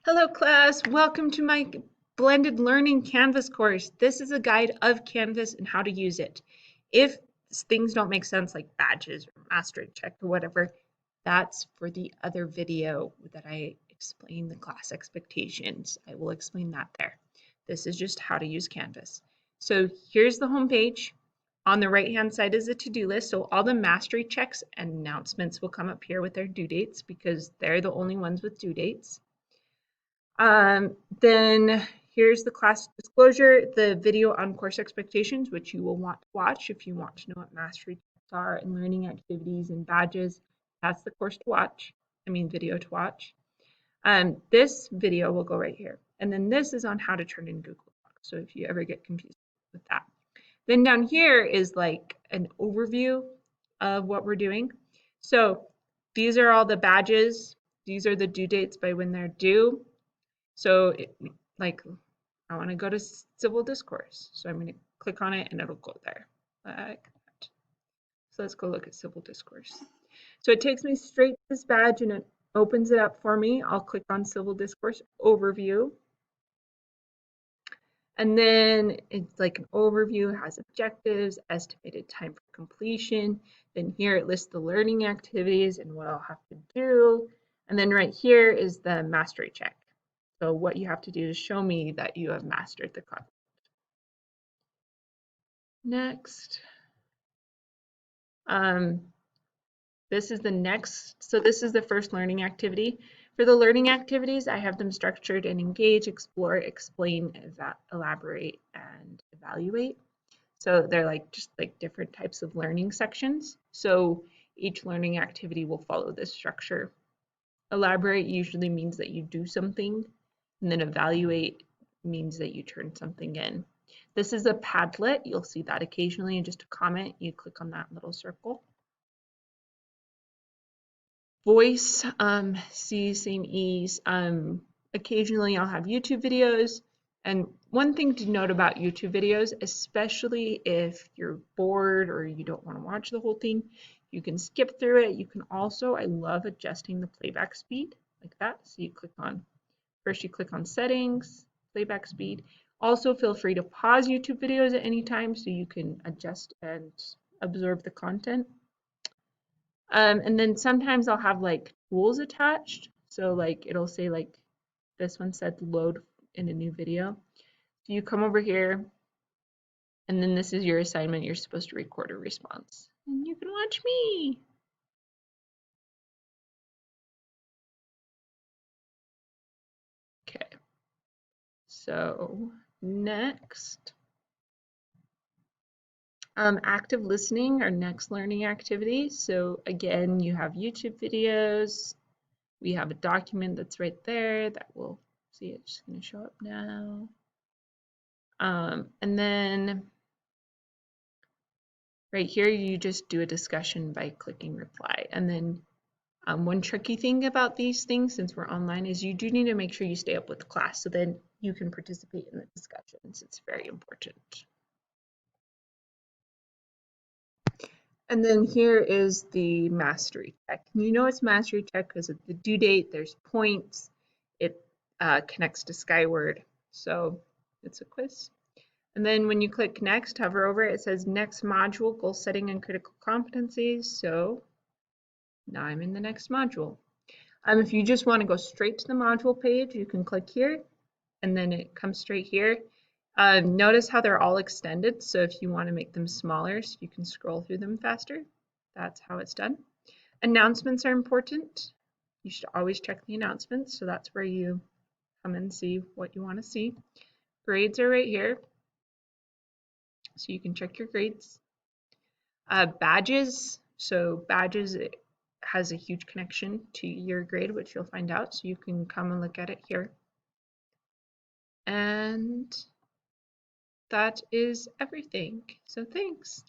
Hello class, welcome to my blended learning Canvas course. This is a guide of Canvas and how to use it. If things don't make sense like badges or mastery check or whatever, that's for the other video that I explain the class expectations. I will explain that there. This is just how to use Canvas. So here's the home page. On the right hand side is a to-do list. So all the mastery checks and announcements will come up here with their due dates because they're the only ones with due dates. Then here's the class disclosure, the video on course expectations, which you will want to watch if you want to know what mastery tests are and learning activities and badges. That's the course to watch, video to watch. This video will go right here. And then this is on how to turn in Google Docs. So if you ever get confused with that. Then down here is like an overview of what we're doing. So these are all the badges. These are the due dates by when they're due. So I want to go to civil discourse. So I'm going to click on it and it'll go there like that. So let's go look at civil discourse. So it takes me straight to this badge and it opens it up for me. I'll click on civil discourse overview. And then it's like an overview, it has objectives, estimated time for completion. Then here it lists the learning activities and what I'll have to do. And then right here is the mastery check. So what you have to do to show me that you have mastered the concept. Next. This is the next, so this is the first learning activity. For the learning activities, I have them structured in engage, explore, explain, elaborate, and evaluate. So they're just like different types of learning sections. So each learning activity will follow this structure. Elaborate usually means that you do something, and then evaluate means that you turn something in. This is a Padlet. You'll see that occasionally in just a comment. You click on that little circle. Voice, C, same E's. Occasionally I'll have YouTube videos. And one thing to note about YouTube videos, especially if you're bored or you don't want to watch the whole thing, you can skip through it. You can also, I love adjusting the playback speed like that. So you click on, first you click on settings, playback speed. Also feel free to pause YouTube videos at any time so you can adjust and absorb the content. And then sometimes I'll have like tools attached. So like it'll say like this one said load in a new video. So you come over here and then this is your assignment. You're supposed to record a response and you can watch me. Okay. So next, active listening, our next learning activity. So again, you have YouTube videos. We have a document that's right there that we'll see. It's just going to show up now. And then right here, you just do a discussion by clicking reply. And then one tricky thing about these things, since we're online, is you do need to make sure you stay up with the class so then you can participate in the discussions. It's very important. And then here is the mastery check. You know it's mastery check because of the due date, there's points, it connects to Skyward. So it's a quiz. And then when you click next, hover over it, it says next module, goal setting and critical competencies. So now I'm in the next module. If you just want to go straight to the module page, you can click here and then it comes straight here. Notice how they're all extended. So if you want to make them smaller so you can scroll through them faster, that's how it's done. Announcements are important. You should always check the announcements. So that's where you come and see what you want to see. Grades are right here. So you can check your grades. Badges. So badges has a huge connection to your grade, which you'll find out. So you can come and look at it here. And that is everything. So thanks.